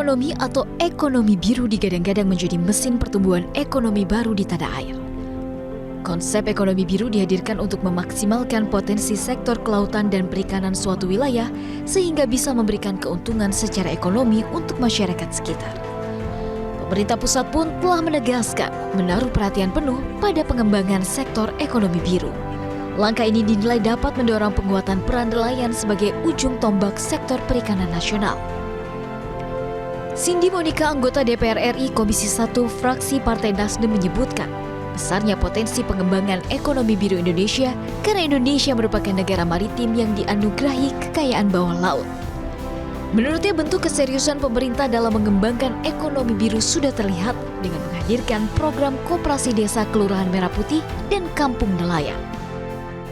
ekonomi atau ekonomi biru digadang-gadang menjadi mesin pertumbuhan ekonomi baru di tanah air. Konsep ekonomi biru dihadirkan untuk memaksimalkan potensi sektor kelautan dan perikanan suatu wilayah sehingga bisa memberikan keuntungan secara ekonomi untuk masyarakat sekitar. Pemerintah pusat pun telah menegaskan menaruh perhatian penuh pada pengembangan sektor ekonomi biru. Langkah ini dinilai dapat mendorong penguatan peran nelayan sebagai ujung tombak sektor perikanan nasional. Cindy Monica, anggota DPR RI Komisi 1 fraksi Partai Nasdem menyebutkan besarnya potensi pengembangan ekonomi biru Indonesia karena Indonesia merupakan negara maritim yang dianugerahi kekayaan bawah laut. Menurutnya bentuk keseriusan pemerintah dalam mengembangkan ekonomi biru sudah terlihat dengan menghadirkan program Koperasi Desa Kelurahan Merah Putih dan Kampung Nelayan.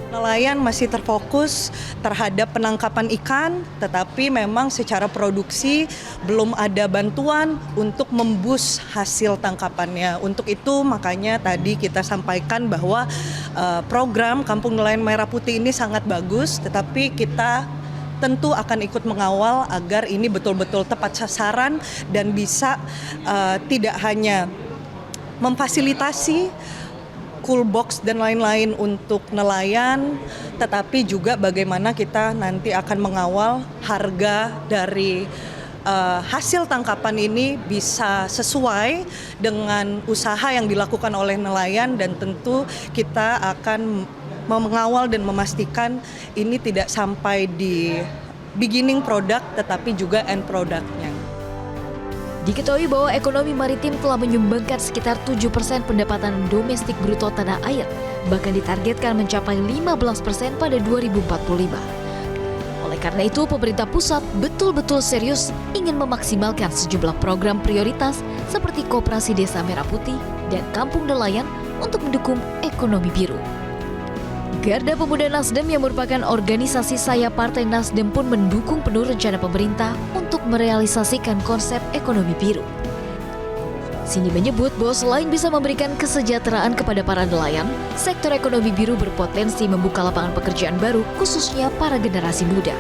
Nelayan masih terfokus terhadap penangkapan ikan, tetapi memang secara produksi belum ada bantuan untuk memboost hasil tangkapannya. Untuk itu makanya tadi kita sampaikan bahwa program Kampung Nelayan Merah Putih ini sangat bagus, tetapi kita tentu akan ikut mengawal agar ini betul-betul tepat sasaran dan bisa tidak hanya memfasilitasi cool box dan lain-lain untuk nelayan, tetapi juga bagaimana kita nanti akan mengawal harga dari hasil tangkapan ini bisa sesuai dengan usaha yang dilakukan oleh nelayan, dan tentu kita akan mengawal dan memastikan ini tidak sampai di beginning product tetapi juga end productnya. Diketahui bahwa ekonomi maritim telah menyumbangkan sekitar 7% pendapatan domestik bruto tanah air, bahkan ditargetkan mencapai 15% pada 2045. Oleh karena itu, pemerintah pusat betul-betul serius ingin memaksimalkan sejumlah program prioritas seperti Koperasi Desa Merah Putih dan Kampung Nelayan untuk mendukung ekonomi biru. Garda Pemuda Nasdem yang merupakan organisasi sayap Partai Nasdem pun mendukung penuh rencana pemerintah untuk merealisasikan konsep ekonomi biru. Cindy menyebut bahwa selain bisa memberikan kesejahteraan kepada para nelayan, sektor ekonomi biru berpotensi membuka lapangan pekerjaan baru khususnya para generasi muda.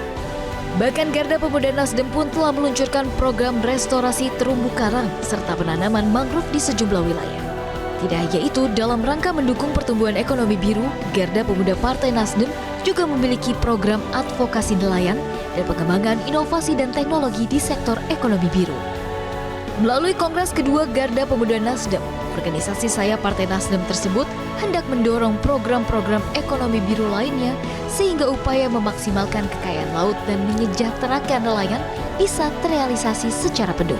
Bahkan Garda Pemuda Nasdem pun telah meluncurkan program restorasi terumbu karang serta penanaman mangrove di sejumlah wilayah. Tidak hanya itu, dalam rangka mendukung pertumbuhan ekonomi biru, Garda Pemuda Partai Nasdem juga memiliki program advokasi nelayan dan pengembangan inovasi dan teknologi di sektor ekonomi biru. Melalui Kongres kedua Garda Pemuda Nasdem, organisasi sayap Partai Nasdem tersebut hendak mendorong program-program ekonomi biru lainnya sehingga upaya memaksimalkan kekayaan laut dan menyejahterakan nelayan bisa terrealisasi secara penuh.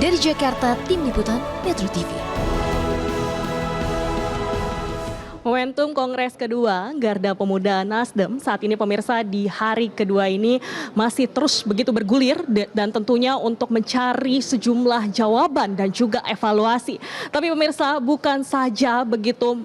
Dari Jakarta, Tim Liputan Metro TV. Momentum Kongres kedua Garda Pemuda Nasdem saat ini pemirsa di hari kedua ini masih terus begitu bergulir dan tentunya untuk mencari sejumlah jawaban dan juga evaluasi. Tapi pemirsa bukan saja begitu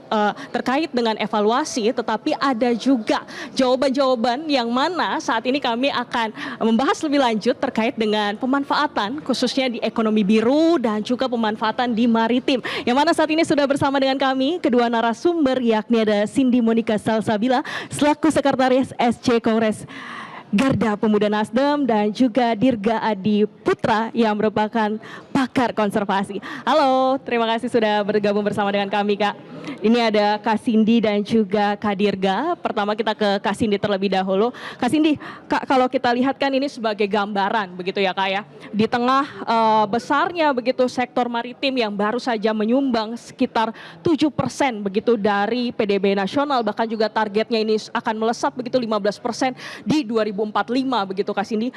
terkait dengan evaluasi, tetapi ada juga jawaban-jawaban yang mana saat ini kami akan membahas lebih lanjut terkait dengan pemanfaatan khususnya di ekonomi biru dan juga pemanfaatan di maritim. Yang mana saat ini sudah bersama dengan kami kedua narasumber, yakni ada Cindy Monica Salsabila selaku Sekretaris SC Kongres Garda Pemuda Nasdem dan juga Dirga Adi Putra yang merupakan pakar konservasi. Halo, terima kasih sudah bergabung bersama dengan kami, Kak. Ini ada Kak Cindy dan juga Kak Dirga. Pertama kita ke Kak Cindy terlebih dahulu. Kak Cindy, Kak, kalau kita lihat kan ini sebagai gambaran begitu ya, Kak ya. Di tengah besarnya begitu sektor maritim yang baru saja menyumbang sekitar 7% begitu dari PDB nasional, bahkan juga targetnya ini akan melesat begitu 15% di 2045 begitu, Kak Cindy.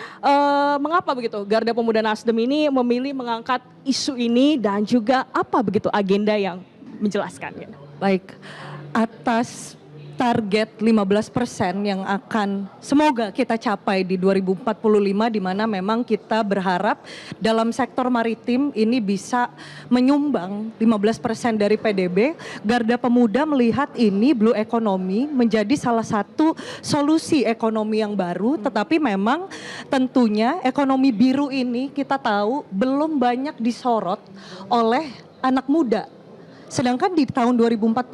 Mengapa begitu Garda Pemuda Nasdem ini memilih mengangkat isu ini dan juga apa begitu agenda yang menjelaskannya? Baik, atas target 15% yang akan semoga kita capai di 2045, di mana memang kita berharap dalam sektor maritim ini bisa menyumbang 15% dari PDB. Garda Pemuda melihat ini blue economy menjadi salah satu solusi ekonomi yang baru, tetapi memang tentunya ekonomi biru ini kita tahu belum banyak disorot oleh anak muda. Sedangkan di tahun 2045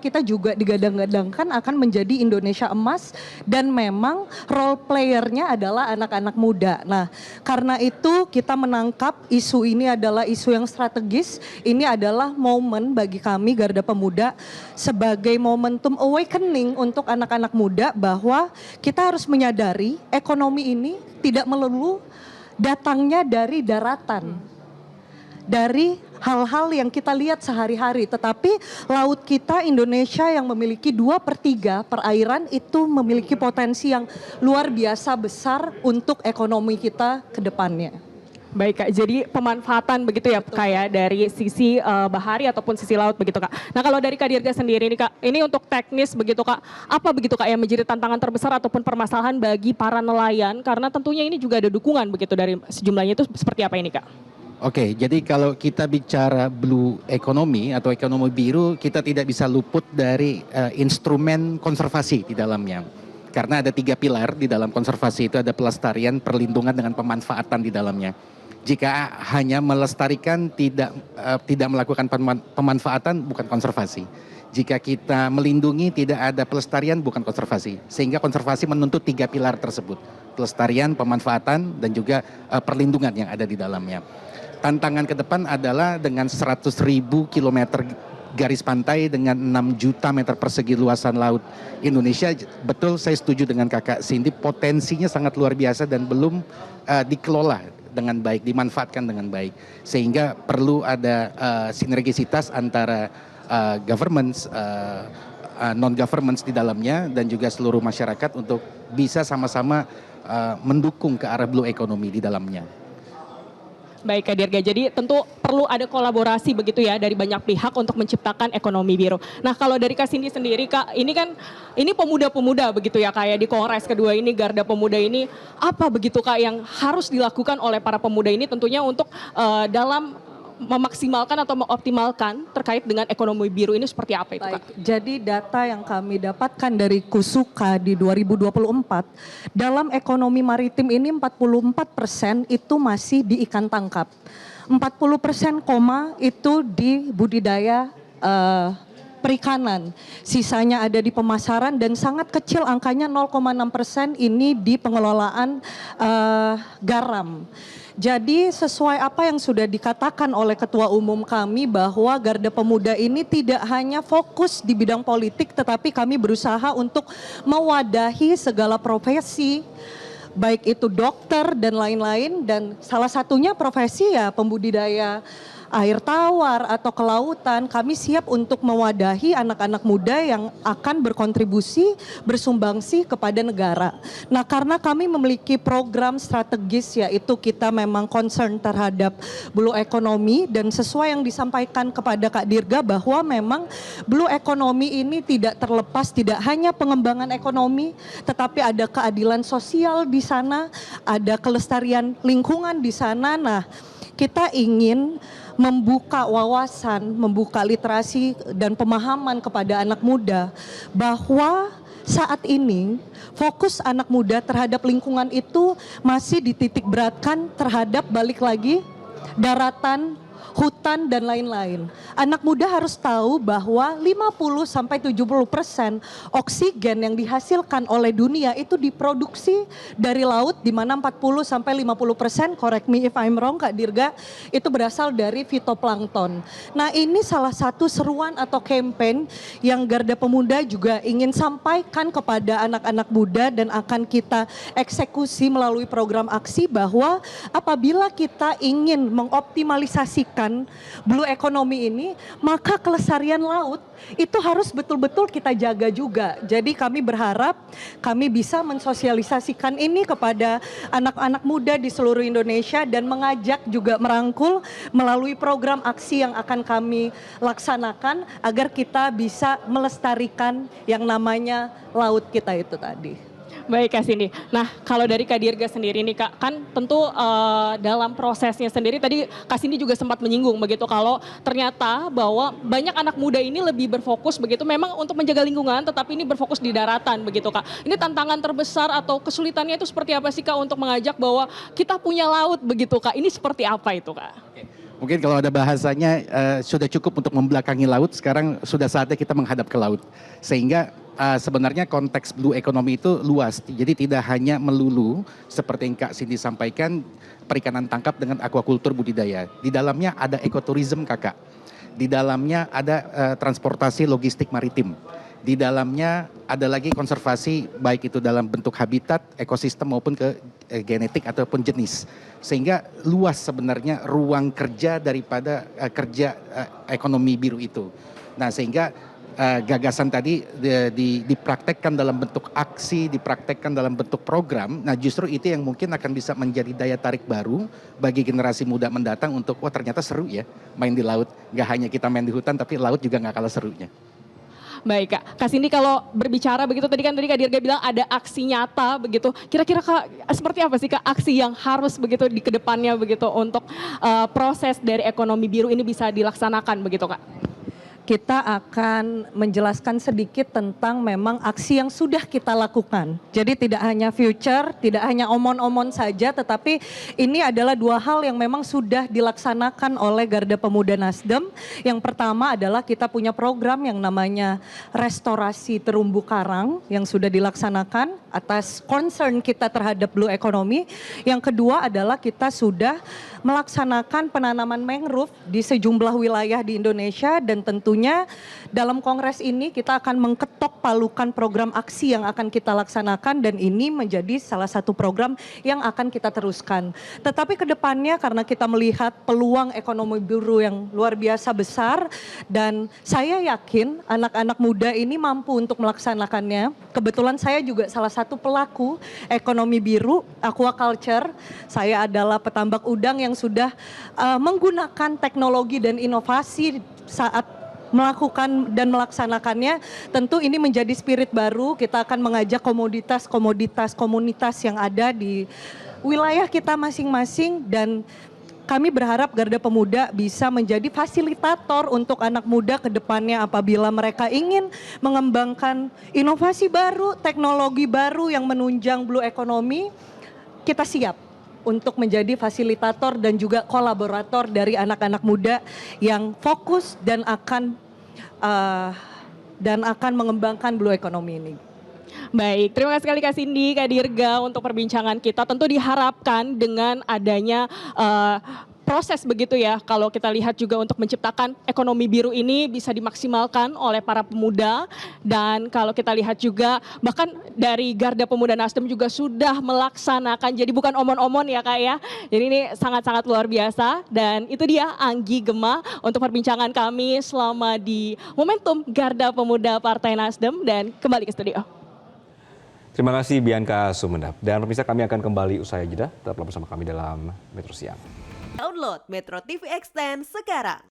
kita juga digadang-gadangkan akan menjadi Indonesia emas dan memang role playernya adalah anak-anak muda. Nah, karena itu kita menangkap isu ini adalah isu yang strategis. Ini adalah momen bagi kami Garda Pemuda sebagai momentum awakening untuk anak-anak muda bahwa kita harus menyadari ekonomi ini tidak melulu datangnya dari daratan. Dari hal-hal yang kita lihat sehari-hari, tetapi laut kita Indonesia yang memiliki 2/3 perairan itu memiliki potensi yang luar biasa besar untuk ekonomi kita ke depannya. Baik Kak, jadi pemanfaatan begitu ya Kak ya dari sisi bahari ataupun sisi laut begitu Kak. Nah kalau dari Kak Dirga sendiri nih Kak, ini untuk teknis begitu Kak, apa begitu Kak yang menjadi tantangan terbesar ataupun permasalahan bagi para nelayan karena tentunya ini juga ada dukungan begitu dari sejumlahnya itu seperti apa ini Kak? Oke, jadi kalau kita bicara blue economy atau ekonomi biru, kita tidak bisa luput dari instrumen konservasi di dalamnya. Karena ada 3 pilar di dalam konservasi itu, ada pelestarian, perlindungan, dengan pemanfaatan di dalamnya. Jika hanya melestarikan tidak melakukan pemanfaatan, bukan konservasi. Jika kita melindungi tidak ada pelestarian, bukan konservasi. Sehingga konservasi menuntut 3 pilar tersebut. Pelestarian, pemanfaatan, dan juga perlindungan yang ada di dalamnya. Tantangan ke depan adalah dengan 100.000 kilometer garis pantai dengan 6 juta meter persegi luasan laut Indonesia. Betul, saya setuju dengan Kakak Cindy, potensinya sangat luar biasa dan belum dikelola dengan baik, dimanfaatkan dengan baik. Sehingga perlu ada sinergisitas antara governments, non-governments di dalamnya dan juga seluruh masyarakat untuk bisa sama-sama mendukung ke arah blue economy di dalamnya. Baik Kak Dirga, jadi tentu perlu ada kolaborasi begitu ya dari banyak pihak untuk menciptakan ekonomi biru. Nah kalau dari Kak Cindy sendiri Kak, ini pemuda-pemuda begitu ya Kak ya, di Kongres kedua ini Garda Pemuda ini, apa begitu Kak yang harus dilakukan oleh para pemuda ini tentunya untuk dalam memaksimalkan atau mengoptimalkan terkait dengan ekonomi biru ini seperti apa itu Kak? Jadi data yang kami dapatkan dari Kusuka di 2024, dalam ekonomi maritim ini 44% itu masih di ikan tangkap. 40% itu di budidaya perikanan. Sisanya ada di pemasaran dan sangat kecil angkanya 0,6% ini di pengelolaan garam. Jadi sesuai apa yang sudah dikatakan oleh Ketua Umum kami bahwa Garda Pemuda ini tidak hanya fokus di bidang politik tetapi kami berusaha untuk mewadahi segala profesi, baik itu dokter dan lain-lain, dan salah satunya profesi ya pembudidaya air tawar atau kelautan. Kami siap untuk mewadahi anak-anak muda yang akan berkontribusi, bersumbangsi kepada negara. Nah karena kami memiliki program strategis, yaitu kita memang concern terhadap blue economy, dan sesuai yang disampaikan kepada Kak Dirga bahwa memang blue economy ini tidak terlepas, tidak hanya pengembangan ekonomi, tetapi ada keadilan sosial di sana, ada kelestarian lingkungan di sana. Nah kita ingin membuka wawasan, membuka literasi dan pemahaman kepada anak muda bahwa saat ini fokus anak muda terhadap lingkungan itu masih dititik beratkan terhadap balik lagi daratan, hutan dan lain-lain. Anak muda harus tahu bahwa 50-70% oksigen yang dihasilkan oleh dunia itu diproduksi dari laut, di mana 40-50%, correct me if I'm wrong Kak Dirga, itu berasal dari fitoplankton. Nah ini salah satu seruan atau campaign yang Garda Pemuda juga ingin sampaikan kepada anak-anak muda dan akan kita eksekusi melalui program aksi, bahwa apabila kita ingin mengoptimalisasikan blue economy ini, maka kelestarian laut itu harus betul-betul kita jaga juga. Jadi kami berharap kami bisa mensosialisasikan ini kepada anak-anak muda di seluruh Indonesia dan mengajak juga merangkul melalui program aksi yang akan kami laksanakan agar kita bisa melestarikan yang namanya laut kita itu tadi. Baik Kak Cindy. Nah kalau dari Kak Dirga sendiri nih Kak, kan tentu dalam prosesnya sendiri tadi Kak Cindy juga sempat menyinggung begitu kalau ternyata bahwa banyak anak muda ini lebih berfokus begitu memang untuk menjaga lingkungan, tetapi ini berfokus di daratan begitu Kak. Ini tantangan terbesar atau kesulitannya itu seperti apa sih Kak untuk mengajak bahwa kita punya laut begitu Kak? Ini seperti apa itu Kak? Mungkin kalau ada bahasanya sudah cukup untuk membelakangi laut, sekarang sudah saatnya kita menghadap ke laut. Sehingga sebenarnya konteks blue economy itu luas, jadi tidak hanya melulu seperti yang Kak Cindy sampaikan, perikanan tangkap dengan aquaculture budidaya. Di dalamnya ada ekoturism Kakak, di dalamnya ada transportasi logistik maritim. Di dalamnya ada lagi konservasi baik itu dalam bentuk habitat, ekosistem maupun ke genetik ataupun jenis. Sehingga luas sebenarnya ruang kerja daripada kerja ekonomi biru itu. Nah sehingga gagasan tadi dipraktekkan dalam bentuk aksi, dipraktekkan dalam bentuk program. Nah justru itu yang mungkin akan bisa menjadi daya tarik baru bagi generasi muda mendatang untuk wah ternyata seru ya main di laut. Gak hanya kita main di hutan tapi laut juga gak kalah serunya. Baik Kak Cindy, kalau berbicara begitu tadi Kak Dirga bilang ada aksi nyata begitu. Kira-kira Kak seperti apa sih Kak aksi yang harus begitu di kedepannya begitu untuk proses dari ekonomi biru ini bisa dilaksanakan begitu Kak? Kita akan menjelaskan sedikit tentang memang aksi yang sudah kita lakukan. Jadi tidak hanya future, tidak hanya omon-omon saja, tetapi ini adalah dua hal yang memang sudah dilaksanakan oleh Garda Pemuda Nasdem. Yang pertama adalah kita punya program yang namanya restorasi terumbu karang yang sudah dilaksanakan atas concern kita terhadap blue economy. Yang kedua adalah kita sudah melaksanakan penanaman mangrove di sejumlah wilayah di Indonesia dan tentunya dalam kongres ini kita akan mengketok palukan program aksi yang akan kita laksanakan dan ini menjadi salah satu program yang akan kita teruskan. Tetapi ke depannya karena kita melihat peluang ekonomi biru yang luar biasa besar dan saya yakin anak-anak muda ini mampu untuk melaksanakannya. Kebetulan saya juga salah satu pelaku ekonomi biru, aquaculture. Saya adalah petambak udang yang sudah menggunakan teknologi dan inovasi saat melakukan dan melaksanakannya. Tentu ini menjadi spirit baru, kita akan mengajak komunitas yang ada di wilayah kita masing-masing dan kami berharap Garda Pemuda bisa menjadi fasilitator untuk anak muda ke depannya apabila mereka ingin mengembangkan inovasi baru, teknologi baru yang menunjang blue economy, kita siap untuk menjadi fasilitator dan juga kolaborator dari anak-anak muda yang fokus dan akan mengembangkan blue economy ini. Baik, terima kasih sekali Kak Cindy, Kak Dirga untuk perbincangan kita. Tentu diharapkan dengan adanya proses begitu ya, kalau kita lihat juga untuk menciptakan ekonomi biru ini bisa dimaksimalkan oleh para pemuda. Dan kalau kita lihat juga bahkan dari Garda Pemuda Nasdem juga sudah melaksanakan, jadi bukan omon-omon ya Kak ya. Jadi ini sangat-sangat luar biasa dan itu dia Anggi Gema untuk perbincangan kami selama di momentum Garda Pemuda Partai Nasdem dan kembali ke studio. Terima kasih Bianca Sumendap. Dan pemirsa kami akan kembali usai jeda. Tetaplah bersama kami dalam Metro Siang. Download Metro TV Extend sekarang.